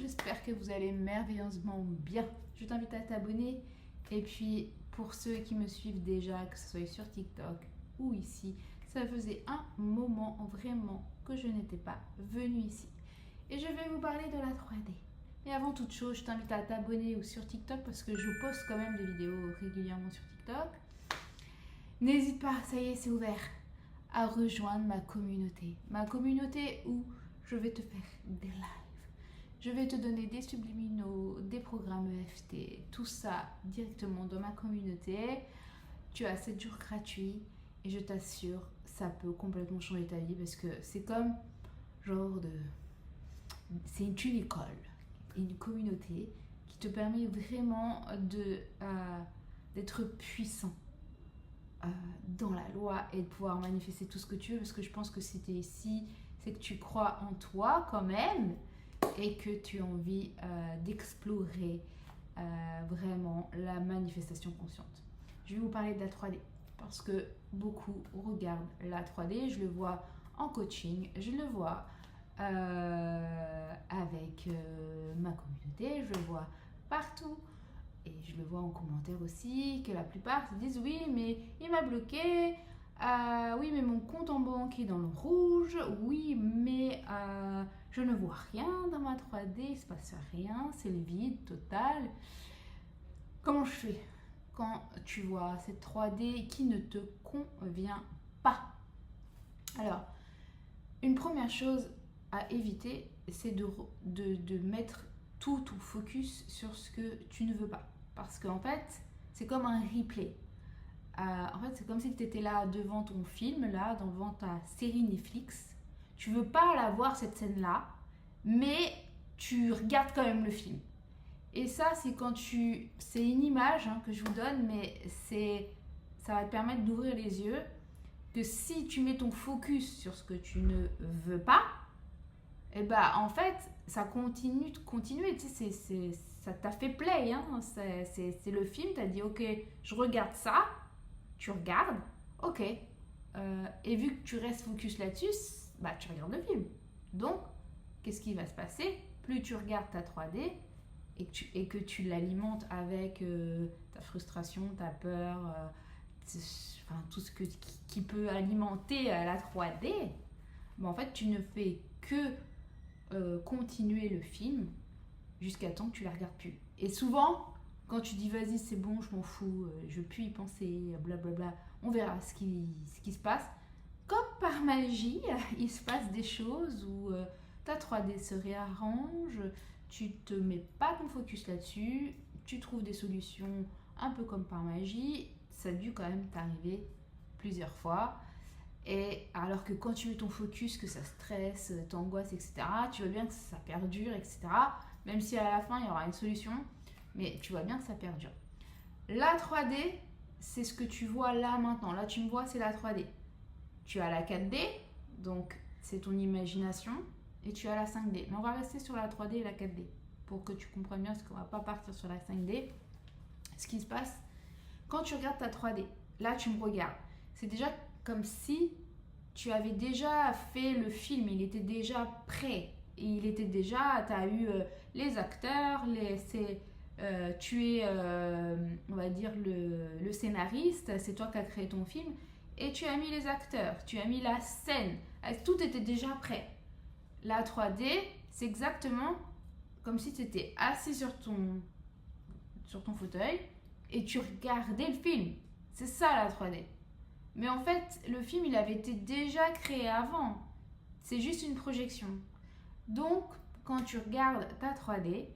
j'espère que vous allez merveilleusement bien. Je t'invite à t'abonner. Et puis, pour ceux qui me suivent déjà, que ce soit sur TikTok ou ici, ça faisait un moment vraiment que je n'étais pas venue ici. Et je vais vous parler de la 3D. Mais avant toute chose, je t'invite à t'abonner ou sur TikTok parce que je poste quand même des vidéos régulièrement sur TikTok. N'hésite pas, ça y est, c'est ouvert, à rejoindre ma communauté. Ma communauté où je vais te faire des lives. Je vais te donner des subliminaux, des programmes EFT, tout ça directement dans ma communauté. Tu as 7 jours gratuits et je t'assure, ça peut complètement changer ta vie parce que c'est comme genre de... C'est une école, une communauté qui te permet vraiment d'être puissant dans la loi et de pouvoir manifester tout ce que tu veux parce que je pense que si tu es ici, c'est que tu crois en toi quand même et que tu as envie d'explorer vraiment la manifestation consciente. Je vais vous parler de la 3D parce que beaucoup regardent la 3D, je le vois en coaching, je le vois avec ma communauté, je le vois partout. Et je le vois en commentaire aussi, que la plupart se disent oui, mais il m'a bloqué, oui, mais mon compte en banque est dans le rouge, oui, mais je ne vois rien dans ma 3D, il ne se passe rien, c'est le vide total. Comment je fais quand tu vois cette 3D qui ne te convient pas? Alors, une première chose à éviter, c'est de mettre tout ton focus sur ce que tu ne veux pas. Parce qu'en fait, c'est comme un replay. En fait, c'est comme si tu étais là devant ton film, là, devant ta série Netflix. Tu veux pas la voir, cette scène-là, mais tu regardes quand même le film. Et ça, c'est quand tu... C'est une image que je vous donne, mais ça va te permettre d'ouvrir les yeux. Que si tu mets ton focus sur ce que tu ne veux pas, et bah en fait, ça continue de continuer. Tu sais, ça t'a fait play. Hein? C'est le film, t'as dit ok, je regarde ça, tu regardes, ok. Et vu que tu restes focus là-dessus, bah tu regardes le film. Donc, qu'est-ce qui va se passer? Plus tu regardes ta 3D et que tu l'alimentes avec ta frustration, ta peur, enfin, tout ce qui peut alimenter la 3D, bah, en fait, tu ne fais que continuer le film jusqu'à temps que tu la regardes plus. Et souvent, quand tu dis vas-y, c'est bon, je m'en fous, je veux plus y penser, blablabla, on verra ce qui se passe. Comme par magie, il se passe des choses où ta 3D se réarrange, tu te mets pas ton focus là-dessus, tu trouves des solutions un peu comme par magie. Ça a dû quand même t'arriver plusieurs fois. Et alors que quand tu mets ton focus, que ça stresse, t'angoisse, etc., tu vois bien que ça perdure, etc. Même si à la fin, il y aura une solution, mais tu vois bien que ça perdure. La 3D, c'est ce que tu vois là maintenant. Là, tu me vois, c'est la 3D. Tu as la 4D, donc c'est ton imagination, et tu as la 5D. Mais on va rester sur la 3D et la 4D pour que tu comprennes bien, parce qu'on ne va pas partir sur la 5D. Ce qui se passe, quand tu regardes ta 3D, là, tu me regardes. C'est déjà comme si tu avais déjà fait le film, il était déjà prêt. Et il était déjà, tu as eu les acteurs, tu es, on va dire, le scénariste, c'est toi qui as créé ton film, et tu as mis les acteurs, tu as mis la scène, tout était déjà prêt. La 3D, c'est exactement comme si tu étais assis sur ton fauteuil et tu regardais le film. C'est ça la 3D. Mais en fait, le film, il avait été déjà créé avant. C'est juste une projection. Donc, quand tu regardes ta 3D,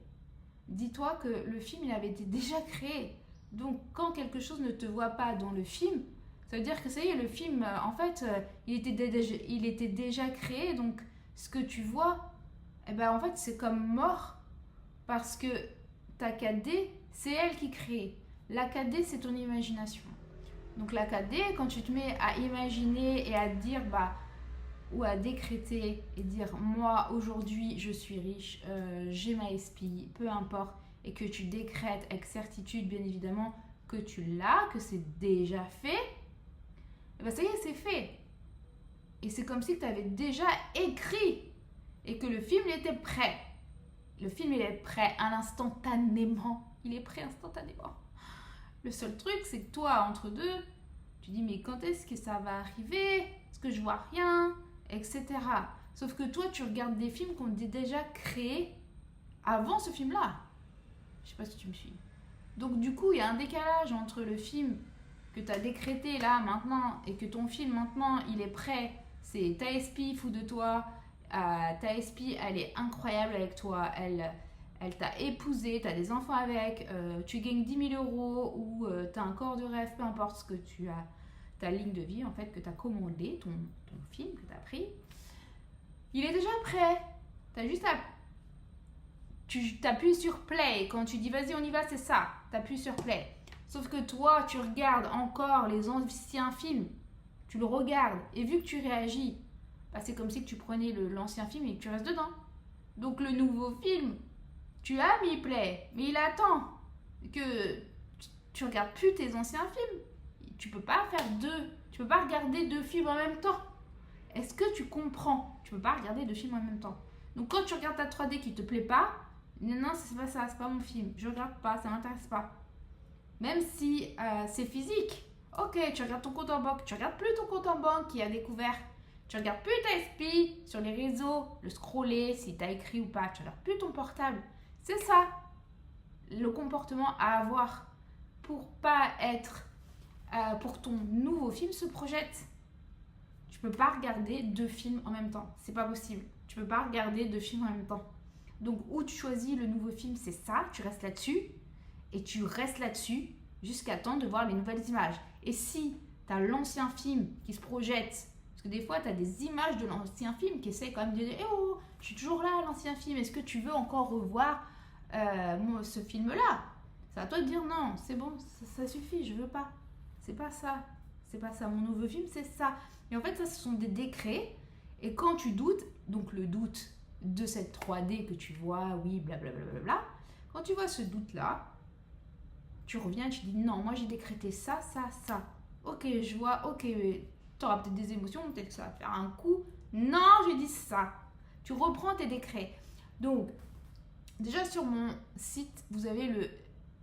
dis-toi que le film, il avait été déjà créé. Donc, quand quelque chose ne te voit pas dans le film, ça veut dire que ça y est, le film, en fait, il était déjà créé. Donc, ce que tu vois, eh ben, en fait, c'est comme mort. Parce que ta 4D, c'est elle qui crée. La 4D, c'est ton imagination. Donc la 4D, quand tu te mets à imaginer et à dire, ou à décréter et dire, moi aujourd'hui je suis riche, j'ai ma SPI, peu importe, et que tu décrètes avec certitude, bien évidemment, que tu l'as, que c'est déjà fait, et ben ça y est, c'est fait. Et c'est comme si tu avais déjà écrit et que le film était prêt. Le film, il est prêt à l'instantanément. Il est prêt instantanément. Le seul truc, c'est que toi, entre deux, tu dis, mais quand est-ce que ça va arriver? Est-ce que je vois rien? Etc. Sauf que toi, tu regardes des films qu'on a déjà créés avant ce film-là. Je sais pas si tu me suis. Donc du coup, il y a un décalage entre le film que tu as décrété là, maintenant, et que ton film, maintenant, il est prêt. C'est ta SP, fou de toi. Ta SP, elle est incroyable avec toi. Elle t'a épousé, tu as des enfants avec, tu gagnes 10 000 euros ou tu as un corps de rêve, peu importe ce que tu as, ta ligne de vie en fait, que tu as commandé, ton film que tu as pris. Il est déjà prêt. Tu as juste à... Tu t'appuies sur play. Quand tu dis vas-y, on y va, c'est ça. Tu appuies sur play. Sauf que toi, tu regardes encore les anciens films. Tu le regardes. Et vu que tu réagis, bah, c'est comme si tu prenais l'ancien film et que tu restes dedans. Donc le nouveau film, tu as mis play. Mais il attend que tu regardes plus tes anciens films. Tu peux pas faire deux. Tu peux pas regarder deux films en même temps. Est-ce que tu comprends? Tu peux pas regarder deux films en même temps. Donc quand tu regardes ta 3D qui te plaît pas, non, c'est pas ça, c'est pas mon film. Je regarde pas, ça m'intéresse pas. Même si c'est physique. Ok, tu regardes ton compte en banque. Tu regardes plus ton compte en banque qui a découvert. Tu regardes plus ta SP sur les réseaux, le scroller, si tu as écrit ou pas. Tu regardes plus ton portable. C'est ça, le comportement à avoir pour pas être... pour ton nouveau film se projette. Tu peux pas regarder deux films en même temps. C'est pas possible. Tu peux pas regarder deux films en même temps. Donc, où tu choisis le nouveau film, c'est ça. Tu restes là-dessus. Et tu restes là-dessus jusqu'à temps de voir les nouvelles images. Et si tu as l'ancien film qui se projette, parce que des fois, tu as des images de l'ancien film qui essaient quand même de dire « Oh, je suis toujours là, l'ancien film. Est-ce que tu veux encore revoir ce film-là ?» C'est à toi de dire « Non, c'est bon, ça suffit, je veux pas. C'est pas ça. C'est pas ça. Mon nouveau film, c'est ça. » Et en fait, ça, ce sont des décrets. Et quand tu doutes, donc le doute de cette 3D que tu vois, oui, blablabla, quand tu vois ce doute-là, tu reviens et tu dis non, moi j'ai décrété ça, ça, ça. Ok, je vois, ok, tu auras peut-être des émotions, peut-être que ça va faire un coup. Non, j'ai dit ça. Tu reprends tes décrets. Donc, déjà sur mon site, vous avez le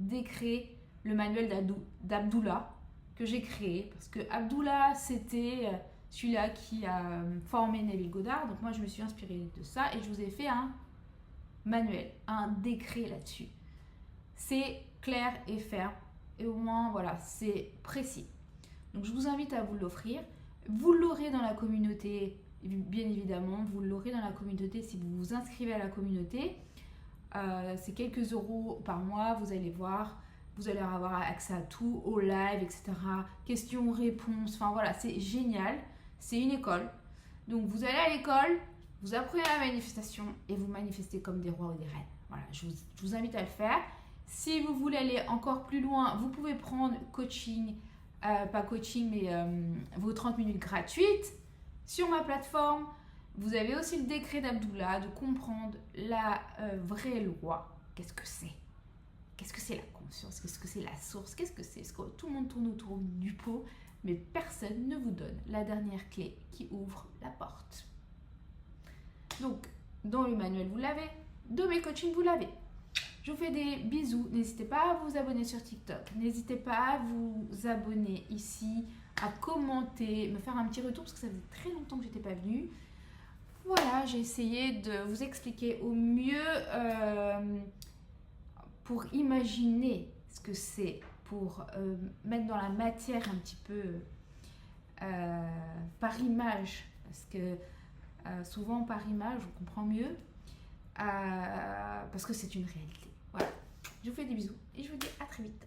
décret, le manuel d'Abdullah que j'ai créé. Parce que Abdullah, c'était celui-là qui a formé Neville Goddard. Donc moi, je me suis inspirée de ça et je vous ai fait un manuel, un décret là-dessus. C'est clair et ferme. Et au moins, voilà, c'est précis. Donc, je vous invite à vous l'offrir. Vous l'aurez dans la communauté, bien évidemment. Vous l'aurez dans la communauté si vous vous inscrivez à la communauté. C'est quelques euros par mois. Vous allez voir. Vous allez avoir accès à tout, au live, etc. Questions, réponses. Enfin, voilà, c'est génial. C'est une école. Donc, vous allez à l'école, vous apprenez la manifestation et vous manifestez comme des rois ou des reines. Voilà, je vous invite à le faire. Si vous voulez aller encore plus loin, vous pouvez prendre coaching, pas coaching, mais vos 30 minutes gratuites sur ma plateforme. Vous avez aussi le décret d'Abdullah, de comprendre la vraie loi. Qu'est-ce que c'est? Qu'est-ce que c'est la conscience? Qu'est-ce que c'est la source? Qu'est-ce que c'est? Tout le monde tourne autour du pot, mais personne ne vous donne la dernière clé qui ouvre la porte. Donc, dans le manuel, vous l'avez. Dans mes coachings, vous l'avez. Je vous fais des bisous. N'hésitez pas à vous abonner sur TikTok. N'hésitez pas à vous abonner ici, à commenter, me faire un petit retour parce que ça faisait très longtemps que je n'étais pas venue. Voilà, j'ai essayé de vous expliquer au mieux pour imaginer ce que c'est, pour mettre dans la matière un petit peu par image. Parce que souvent par image, on comprend mieux parce que c'est une réalité. Voilà, je vous fais des bisous et je vous dis à très vite.